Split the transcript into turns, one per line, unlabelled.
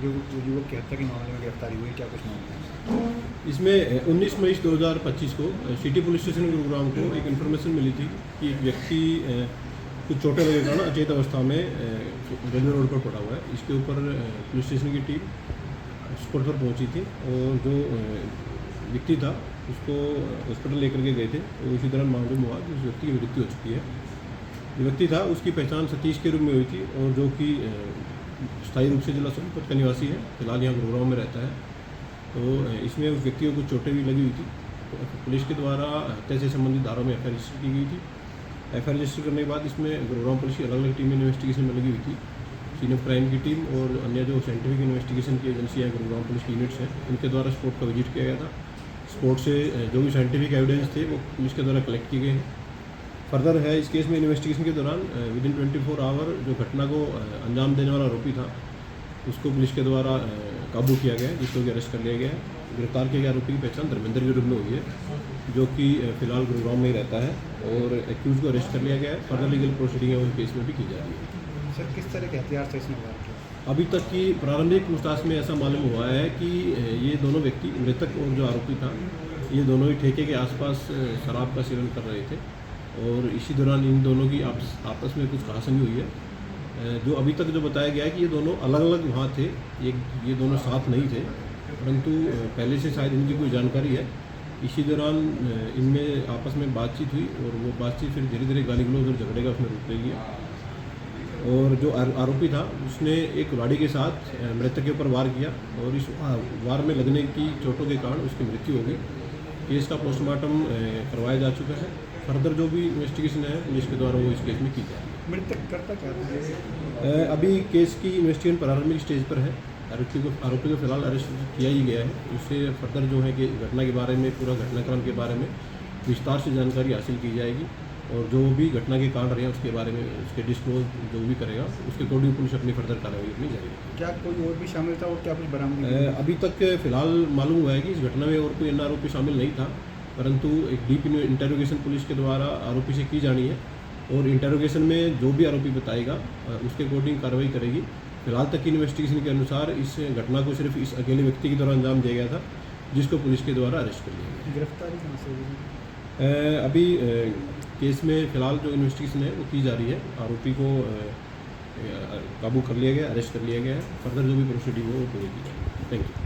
युवक की हत्या के मामले में गिरफ्तारी हुई, क्या कुछ मामला है?
इसमें 19 मई 2025 को सिटी पुलिस स्टेशन गुरुग्राम को एक इन्फॉर्मेशन मिली थी कि एक व्यक्ति कुछ चोटें लगे कारण अचेत अवस्था में रेलवे रोड पर पड़ा हुआ है। इसके ऊपर पुलिस स्टेशन की टीम स्पॉट पर पहुंची थी और जो व्यक्ति था उसको हॉस्पिटल लेकर के गए थे और उसी दौरान मालूम हुआ कि उस व्यक्ति की मृत्यु हो चुकी है। जो व्यक्ति था उसकी पहचान सतीश के रूप में हुई थी और जो कि स्थायी रूप से जिला सोनीपत का निवासी है, फिलहाल यहाँ गुरुग्राम में रहता है। तो इसमें उस व्यक्ति को कुछ चोटें भी लगी हुई थी। तो पुलिस के द्वारा हत्या से संबंधित धाराओं में एफआईआर रजिस्टर की गई थी। एफआईआर रजिस्टर करने के बाद इसमें गुरुग्राम पुलिस की अलग अलग टीमें इन्वेस्टिगेशन में लगी हुई थी। सीन ऑफ क्राइम की टीम और अन्य जो साइंटिफिक इन्वेस्टिगेशन की एजेंसियाँ गुरुग्राम पुलिस की यूनिट्स हैं, उनके द्वारा स्पॉट का विजिट किया गया था। स्पॉट से जो भी साइंटिफिक एविडेंस थे वो पुलिस के द्वारा कलेक्ट किए गए हैं। फर्दर है इस केस में इन्वेस्टिगेशन के दौरान विदिन 24 आवर जो घटना को अंजाम देने वाला आरोपी था उसको पुलिस के द्वारा काबू किया गया है, जिसको कि अरेस्ट कर लिया गया है। गिरफ्तार किए गए आरोपी की पहचान धर्मेंद्र के रूप में हुई है, जो कि फिलहाल गुरुग्राम में ही रहता है और एक्यूज को अरेस्ट कर लिया गया है। फर्दर लीगल प्रोसीडिंग है उस केस में भी की जा रही है।
सर, किस तरह के हथियार से इसने वार किया?
अभी तक की प्रारंभिक पूछताछ में ऐसा मालूम हुआ है कि ये दोनों व्यक्ति, मृतक और जो आरोपी था, ये दोनों ही ठेके के आसपास शराब का सेवन कर रहे थे और इसी दौरान इन दोनों की आपस में कुछ कहासुनी हुई है। जो अभी तक जो बताया गया है कि ये दोनों अलग अलग वहाँ थे, ये दोनों साथ नहीं थे, परंतु पहले से शायद इनकी कोई जानकारी है। इसी दौरान इनमें आपस में बातचीत हुई और वो बातचीत फिर धीरे धीरे गाली गलौज और झगड़े का उसमें रूप ले लिया और जो आरोपी था उसने एक गाड़ी के साथ मृतक के ऊपर वार किया और इस वार में लगने की चोटों के कारण उसकी मृत्यु हो गई। केस का पोस्टमार्टम करवाया जा चुका है। फर्दर जो भी इन्वेस्टिगेशन है पुलिस के द्वारा वो इस केस में की जा रही है।
मृतक करता क्या था?
अभी केस की इन्वेस्टिगेशन प्रारंभिक स्टेज पर है। आरोपी को फिलहाल अरेस्ट किया ही गया है। उससे फर्दर जो है कि घटना के बारे में, पूरा घटनाक्रम के बारे में विस्तार से जानकारी हासिल की जाएगी और जो भी घटना के कारण रहे हैं उसके बारे में उसके डिस्क्लोज जो भी करेगा उसके अकॉर्डिंग पुलिस अपनी फर्दर कार्रवाई अपनी जारी रखेगी।
क्या कोई और भी शामिल था और क्या कुछ बरामदगी?
अभी तक फिलहाल मालूम हुआ है कि इस घटना में और कोई अन्य आरोपी शामिल नहीं था, परंतु एक डीप इंटेरोगेशन पुलिस के द्वारा आरोपी से की जानी है और इंटेरोगेशन में जो भी आरोपी बताएगा उसके अकॉर्डिंग कार्रवाई करेगी। फिलहाल तक की इन्वेस्टिगेशन के अनुसार इस घटना को सिर्फ इस अकेले व्यक्ति के द्वारा अंजाम दिया गया था, जिसको पुलिस के द्वारा अरेस्ट कर लिया गया।
गिरफ्तारी कहाँ से हुई?
अभी केस में फ़िलहाल जो इन्वेस्टिगेशन है वो की जा रही है। आरोपी को काबू कर लिया गया, अरेस्ट कर लिया गया है। फर्दर जो भी प्रोसीडिंग हो वो पूरी की जाएगी। Thank you.